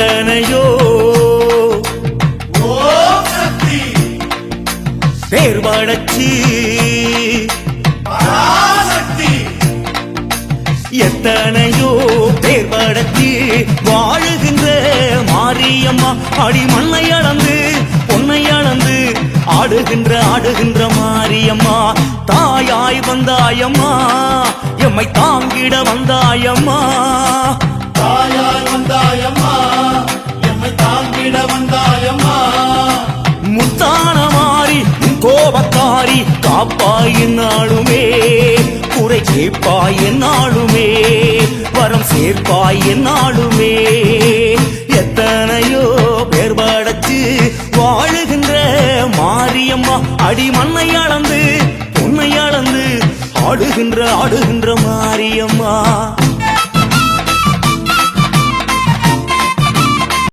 எத்தனையோ பேர் படைச்சு எத்தனையோ பேர் படைச்சு வாழுகின்ற மாரியம்மா அடி மண்ணை அளந்து பொன்னை அளந்து ஆடுகின்ற மாரியம்மா தாயாய் வந்தாயம்மா எம்மை தாங்கிட வந்தாயம்மா தாயாய் வந்தாயம்மா எம்மை தாங்கிட வந்தாயம்மா முத்தான மாறி கோபக்காரி காப்பாய் என்னாலுமே குறை கேட்பாய் என்னாலுமே வரம் சேர்ப்பாய் என்னாலுமே எத்தனையோ பேர் படைச்சு வாழுகின்ற மாரியம்மா அடி மண்ணை அளந்து பொன்னை அளந்து ஆடுகின்ற மாரியம்மா